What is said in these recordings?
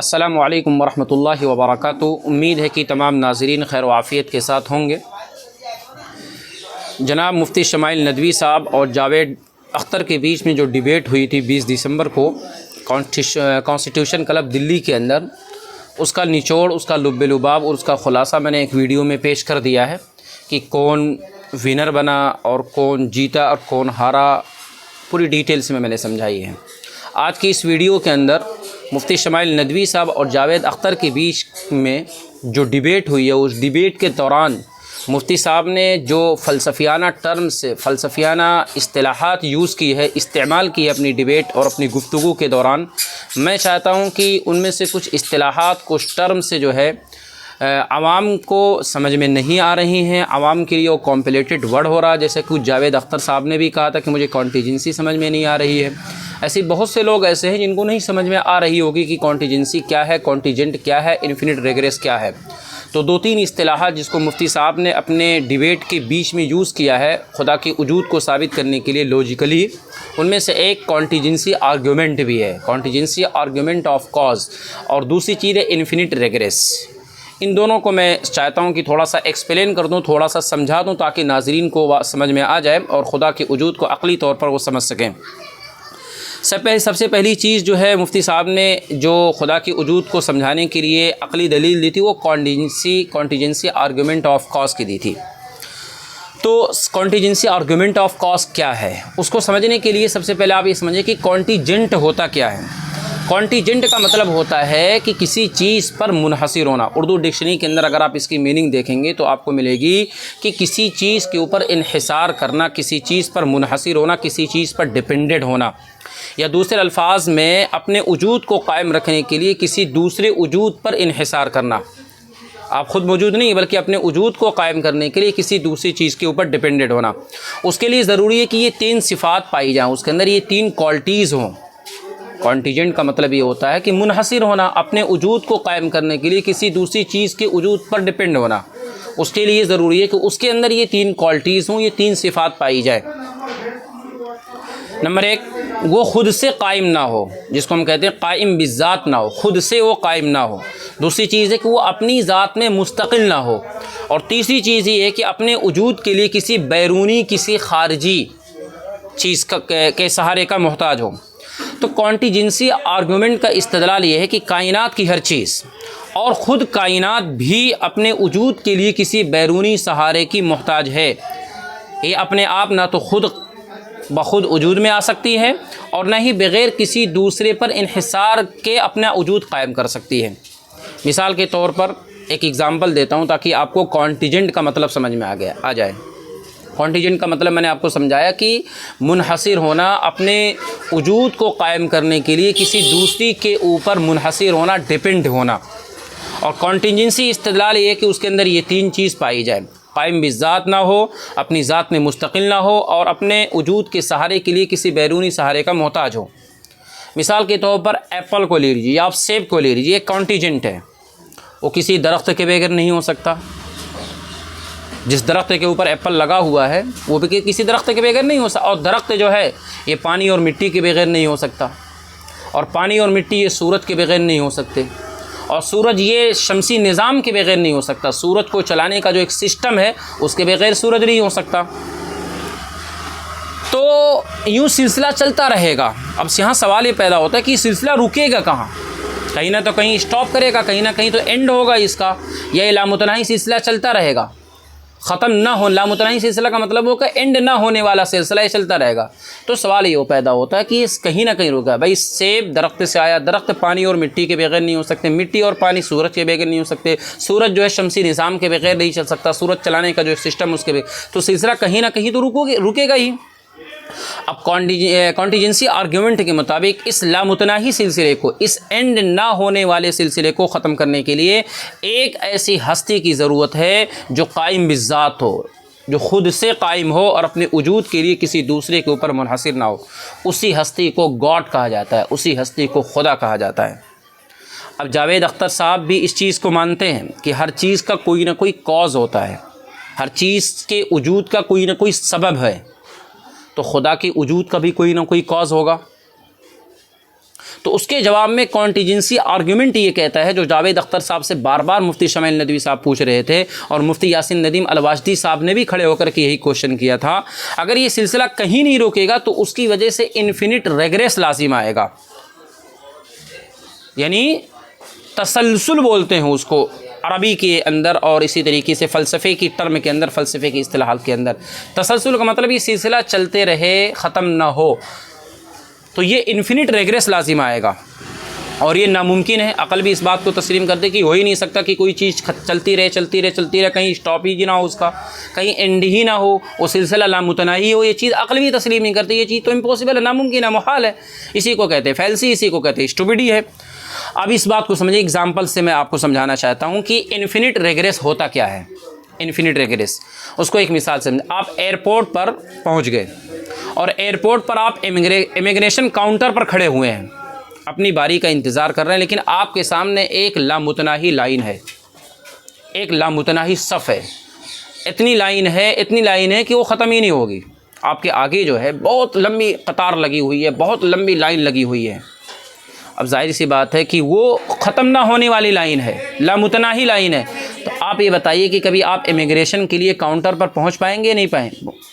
अस्सलामु अलैकुम वरहमतुल्लाहि वबरकातुहू। उम्मीद है कि तमाम नाज़रीन खैर व आफ़ियत के साथ होंगे। जनाब मुफ्ती शमाइल नदवी साहब और जावेद अख्तर के बीच में जो डिबेट हुई थी 20 दिसंबर को कॉन्स्टिट्यूशन क्लब दिल्ली के अंदर, उसका निचोड़, उसका लुब्बे-लुबाब और उसका ख़ुलासा मैंने एक वीडियो में पेश कर दिया है कि कौन विनर बना और कौन जीता और कौन हारा, पूरी डिटेल्स में मैंने समझाई है। आज की इस वीडियो के अंदर मुफ्ती शमाइल नदवी साहब और जावेद अख्तर के बीच में जो डिबेट हुई है, उस डिबेट के दौरान मुफ्ती साहब ने जो फ़लसफ़ियाना टर्म्स, फ़लसफ़ियाना इस्तिलाहात यूज़ की है, इस्तेमाल की है अपनी डिबेट और अपनी गुफ्तगू के दौरान, मैं चाहता हूँ कि उनमें से कुछ इस्तिलाहात, कुछ टर्म से जो है आवाम को समझ में नहीं आ रही हैं, आवाम के लिए वो कॉम्प्लिकेटेड वर्ड हो रहा है। जैसे कुछ जावेद अख्तर साहब ने भी कहा था कि मुझे कॉन्टीजेंसी समझ में नहीं आ रही है। ऐसे बहुत से लोग ऐसे हैं जिनको नहीं समझ में आ रही होगी कि कॉन्टीजेंसी क्या है, कॉन्टीजेंट क्या है, इन्फिनिट रेग्रेस क्या है। तो दो तीन इस्तिलाहात जिसको मुफ्ती साहब ने अपने डिबेट के बीच में यूज़ किया है खुदा की वजूद को साबित करने के लिए लॉजिकली, उनमें से एक कॉन्टीजेंसी आर्गूमेंट भी है, कॉन्टीजेंसी आर्गूमेंट ऑफ कॉज, और दूसरी चीज़ है इन्फिनिट रेग्रेस। इन दोनों को मैं चाहता हूँ कि थोड़ा सा एक्सप्लेन कर दूँ, थोड़ा सा समझा दूँ, ताकि नाज़रीन को समझ में आ जाए और खुदा की वजूद को अक़ली तौर पर वो समझ सकें। सबसे पहली चीज़ जो है, मुफ्ती साहब ने जो खुदा की वजूद को समझाने के लिए अक़ली दलील दी थी, वो कॉन्टीजेंसी आर्गूमेंट ऑफ कॉज की दी थी। तो कॉन्टीजेंसी आर्गूमेंट ऑफ कॉज क्या है, उसको समझने के लिए सबसे पहले आप ये समझें कि कॉन्टीजेंट होता क्या है। कॉन्टीजेंट का मतलब होता है कि किसी चीज़ पर मुनहसिर होना। उर्दू डिक्शनरी के अंदर अगर आप इसकी मीनिंग देखेंगे तो आपको मिलेगी कि किसी चीज़ के ऊपर इन्हिसार करना, किसी चीज़ पर मुनहसिर होना, किसी चीज़ पर डिपेंडेंट होना, या दूसरे अल्फाज में अपने वजूद को कायम रखने के लिए किसी दूसरे वजूद पर इन्हिसार करना। आप ख़ुद मौजूद नहीं बल्कि अपने वजूद को कायम करने के लिए किसी दूसरी चीज़ के ऊपर डिपेंडेंट होना। उसके लिए ज़रूरी है कि ये तीन सिफ़ात पाई जाएँ, उसके अंदर ये तीन क्वालिटीज़ हों। कॉन्टीजेंट का मतलब ये होता है कि मुनहसिर होना, अपने वजूद को कायम करने के लिए किसी दूसरी चीज़ के वजूद पर डिपेंड होना। उसके लिए ज़रूरी है कि उसके अंदर ये तीन क्वालिटीज़ हों, ये तीन सिफ़ात पाई जाए। नंबर एक, वो ख़ुद से कायम ना हो, जिसको हम कहते हैं कायम बिज़ात ना हो, ख़ुद से वो कायम ना हो। दूसरी चीज़ है कि वो अपनी ज़ात में मुस्तकिल ना हो। और तीसरी चीज़ ये है कि अपने वजूद के लिए किसी बैरूनी, किसी ख़ारजी चीज़ के सहारे का मोहताज हो। तो कॉन्टीजेंसी आर्गूमेंट का इस्तेदलाल ये है कि कायनात की हर चीज़ और ख़ुद कायनात भी अपने वजूद के लिए किसी बैरूनी सहारे की मोहताज है। ये अपने आप ना तो खुद बखुद वजूद में आ सकती है और न ही बग़ैर किसी दूसरे पर इन्हिसार के अपना वजूद कायम कर सकती है। मिसाल के तौर पर एक एग्ज़ाम्पल देता हूँ ताकि आपको कॉन्टीजेंट का मतलब समझ में आ जाए। कॉन्टीजेंट का मतलब मैंने आपको समझाया कि मुनहसिर होना, अपने वजूद को कायम करने के लिए किसी दूसरी के ऊपर मुनहसिर होना, डिपेंड होना। और कॉन्टीजेंसी इस्तेदलाल ये है कि उसके अंदर ये तीन चीज़ पाई जाए, कायम बिज़ात ना हो, अपनी ज़ात में मुस्तकिल ना हो, और अपने वजूद के सहारे के लिए किसी बैरूनी सहारे का मोहताज हो। मिसाल के तौर पर एप्पल को ले लीजिए, आप सेब को ले लीजिए, एक कॉन्टीजेंट है, वो किसी दरख्त के बगैर नहीं हो सकता। जिस दरख्त के ऊपर एप्पल लगा हुआ है वो भी किसी दरख्त के बगैर नहीं हो सकता। और दरख्त जो है ये पानी और मिट्टी के बगैर नहीं हो सकता, और पानी और मिट्टी ये सूरज के बगैर नहीं हो सकते, और सूरज ये शमसी निज़ाम के बगैर नहीं हो सकता। सूरज को चलाने का जो एक सिस्टम है उसके बगैर सूरज नहीं हो सकता। तो यूँ सिलसिला चलता रहेगा। अब यहाँ सवाल ये पैदा होता है कि सिलसिला रुकेगा कहाँ, कहीं ना तो कहीं स्टॉप करेगा, कहीं ना कहीं तो एंड होगा इसका, या लामुतनाही सिलसिला चलता रहेगा, ख़त्म ना हो। लामुतनाही सिलसिला का मतलब होगा एंड ना होने वाला सिलसिला, ये चलता रहेगा। तो सवाल ये पैदा होता है कि कहीं ना कहीं रुका। भाई सेब दरख्त से आया, दरख्त पानी और मिट्टी के बगैर नहीं हो सकते, मिट्टी और पानी सूरज के बगैर नहीं हो सकते, सूरज जो है शमसी निज़ाम के बगैर नहीं चल सकता, सूरज चलाने का जो सिस्टम उसके बगैर, तो सिलसिला कहीं ना कहीं तो रुकेगा ही। अब कॉन्टीजेंसी आर्गूमेंट के मुताबिक इस लामुतनाही सिलसिले को, इस एंड ना होने वाले सिलसिले को ख़त्म करने के लिए एक ऐसी हस्ती की ज़रूरत है जो कायम बिज़ात हो, जो ख़ुद से कायम हो और अपने वजूद के लिए किसी दूसरे के ऊपर मुनहसिर ना हो। उसी हस्ती को गॉड कहा जाता है, उसी हस्ती को खुदा कहा जाता है। अब जावेद अख्तर साहब भी इस चीज़ को मानते हैं कि हर चीज़ का कोई ना कोई कॉज होता है, हर चीज़ के वजूद का कोई ना कोई सबब है, तो खुदा के वजूद का भी कोई ना कोई कॉज होगा। तो उसके जवाब में कॉन्टीजेंसी आर्ग्यूमेंट ये कहता है, जो जावेद अख्तर साहब से बार बार मुफ्ती शमाइल नदवी साहब पूछ रहे थे और मुफ्ती यासिन नदीम अल-वाजदी साहब ने भी खड़े होकर के यही क्वेश्चन किया था, अगर ये सिलसिला कहीं नहीं रुकेगा तो उसकी वजह से इन्फिनिट रेग्रेस लाजिम आएगा। यानी तसलसल बोलते हैं उसको अरबी के अंदर, और इसी तरीके से फ़लसफ़े की टर्म के अंदर, फ़लसफ़े की इस्तिलाहात के अंदर तसलसल का मतलब ये सिलसिला चलते रहे, ख़त्म ना हो, तो ये इन्फिनिट रेग्रेस लाजिम आएगा और ये नामुमकिन है। अक़ल भी इस बात को तस्लीम करते कि हो ही नहीं सकता कि कोई चीज़ चलती रहे चलती रहे चलती रहे, कहीं स्टॉप ही ना हो उसका, कहीं एंड ही ना हो, वो सिलसिला लामुतनाही हो, ये चीज़ अक़ल भी तस्लीम नहीं करती। ये चीज़ तो इम्पॉसिबल है, नामुमकिन है, मुहाल है। इसी को कहते हैं फैलसी, इसी को कहते हैं स्टुपिडी है। अब इस बात को समझिए, एग्जाम्पल से मैं आपको समझाना चाहता हूँ कि इन्फिनिट रेग्रेस होता क्या है। इन्फिनिट रेग्रेस, उसको एक मिसाल समझ, आप एयरपोर्ट पर पहुँच गए और एयरपोर्ट पर आप इमिग्रेशन काउंटर पर खड़े हुए हैं, अपनी बारी का इंतज़ार कर रहे हैं, लेकिन आपके सामने एक लामुतनाही लाइन है, एक लामुतनाही सफ़ है, इतनी लाइन है कि वो ख़त्म ही नहीं होगी। आपके आगे जो है बहुत लंबी कतार लगी हुई है, बहुत लंबी लाइन लगी हुई है। अब जाहिर सी बात है कि वो ख़त्म ना होने वाली लाइन है, लामुतनाही लाइन है। तो आप ये बताइए कि कभी आप इमिग्रेशन के लिए काउंटर पर पहुंच पाएंगे या नहीं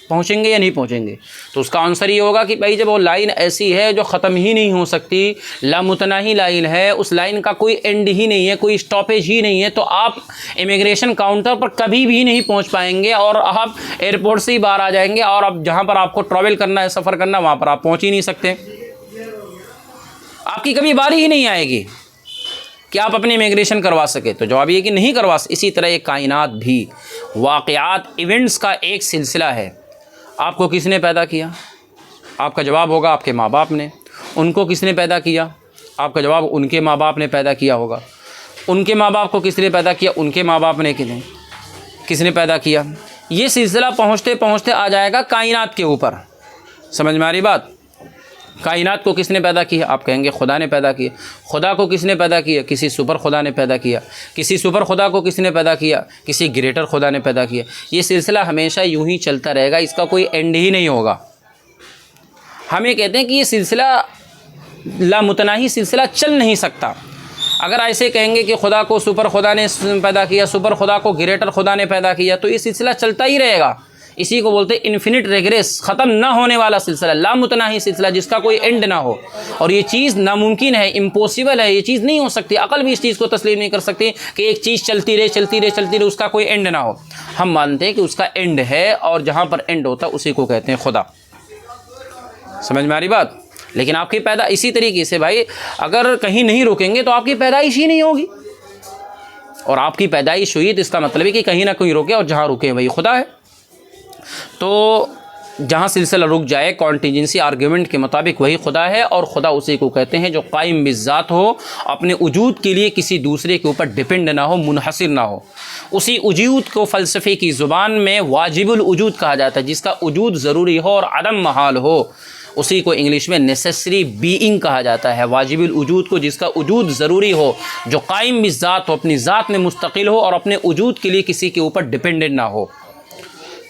पहुंचेंगे या नहीं पहुंचेंगे? तो उसका आंसर ये होगा कि भाई जब वो लाइन ऐसी है जो ख़त्म ही नहीं हो सकती, लामुतनाही लाइन है, उस लाइन का कोई एंड ही नहीं है, कोई स्टॉपेज ही नहीं है, तो आप इमिग्रेशन काउंटर पर कभी भी नहीं पहुँच पाएंगे और आप एयरपोर्ट से ही बाहर आ जाएंगे और अब जहाँ पर आपको ट्रैवल करना है, सफ़र करना है, वहाँ पर आप पहुँच ही नहीं सकते। आपकी कभी बारी ही नहीं आएगी कि आप अपनी इमिग्रेशन करवा सके। तो जवाब ये कि नहीं करवा। इसी तरह ये कायनात भी वाक़यात, इवेंट्स का एक सिलसिला है। आपको किसने पैदा किया? आपका जवाब होगा आपके माँ बाप ने। उनको किसने पैदा किया? आपका जवाब उनके माँ बाप ने पैदा किया होगा। उनके माँ बाप को किसने पैदा किया? उनके माँ बाप ने किसने पैदा किया? ये सिलसिला पहुँचते पहुँचते आ जाएगा कायनात के ऊपर। समझ में आ रही बात? कायनात को किसने पैदा किया? आप कहेंगे खुदा ने पैदा किया। खुदा को किसने पैदा किया? किसी सुपर खुदा ने पैदा किया। किसी सुपर खुदा को किसने पैदा किया? किसी ग्रेटर खुदा ने पैदा किया। ये सिलसिला हमेशा यूं ही चलता रहेगा, इसका कोई एंड ही नहीं होगा। हम ये कहते हैं कि ये सिलसिला लामुतनाही सिलसिला चल नहीं सकता। अगर ऐसे कहेंगे कि खुदा को सुपर खुदा ने पैदा किया, सुपर खुदा को ग्रेटर खुदा ने पैदा किया, तो ये सिलसिला चलता ही रहेगा। इसी को बोलते हैं इन्फिनिट रेग्रेस, ख़त्म ना होने वाला सिलसिला, लामुतनाही सिलसिला जिसका कोई एंड ना हो। और ये चीज़ नामुमकिन है, इम्पॉसिबल है, ये चीज़ नहीं हो सकती। अकल भी इस चीज़ को तस्लीम नहीं कर सकती कि एक चीज़ चलती रहे उसका कोई एंड ना हो। हम मानते हैं कि उसका एंड है और जहाँ पर एंड होता है उसी को कहते हैं खुदा। समझ में आ रही बात? लेकिन आपकी पैदा इसी तरीके से भाई, अगर कहीं नहीं रुकेंगे तो आपकी पैदाइश ही नहीं होगी, और आपकी पैदाइश हुई तो इसका मतलब है कि कहीं ना कहीं रुके, और जहाँ रुके वही खुदा है। तो जहाँ सिलसिला रुक जाए कॉन्टीजेंसी आर्ग्यूमेंट के मुताबिक वही खुदा है, और खुदा उसी को कहते हैं जो कायम बिज़ात हो, अपने वजूद के लिए किसी दूसरे के ऊपर डिपेंड ना हो, मुनहसिर ना हो। उसी वजूद को फ़लसफ़े की ज़ुबान में वाजिबुल वजूद कहा जाता है, जिसका वजूद ज़रूरी हो और अदम महाल हो। उसी को इंग्लिश में नेसेसरी बीइंग कहा जाता है। वाजिबुल वजूद को, जिसका वजूद ज़रूरी हो, जो कायम बिज़ात हो, अपनी ज़ात में मुस्तकिल हो और अपने वजूद के लिए किसी के ऊपर डिपेंडेंट ना हो।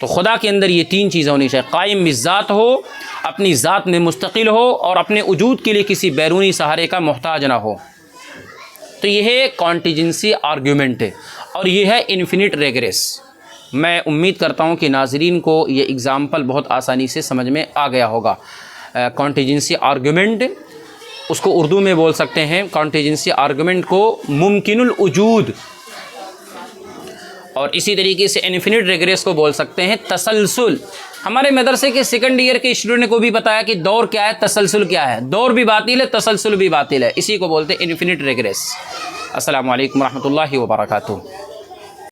तो खुदा के अंदर ये तीन चीज़ें होनी चाहिए: कायम बिज़ात हो, अपनी ज़ात में मुस्तकिल हो और अपने वजूद के लिए किसी बैरूनी सहारे का मोहताज ना हो। तो यह है कॉन्टीजेंसी आर्ग्यूमेंट है, और ये है इन्फिनिट रेग्रेस। मैं उम्मीद करता हूँ कि नाजरीन को ये एग्ज़ाम्पल बहुत आसानी से समझ में आ गया होगा। कॉन्टीजेंसी आर्ग्यूमेंट, उसको उर्दू में बोल सकते हैं कॉन्टीजेंसी आर्ग्यूमेंट को मुमकिनुल वजूद, और इसी तरीके से इन्फिनिट रेग्रेस को बोल सकते हैं तसलसल। हमारे मदरसे के सेकंड ईयर के स्टूडेंट को भी पता है कि दौर क्या है, तसलसल क्या है। दौर भी बातिल है, तसलसल भी बातिल है। इसी को बोलते हैं इन्फिनिट रेग्रेस। अस्सलामु अलैकुम रहमतुल्लाहि व बरकातुहू।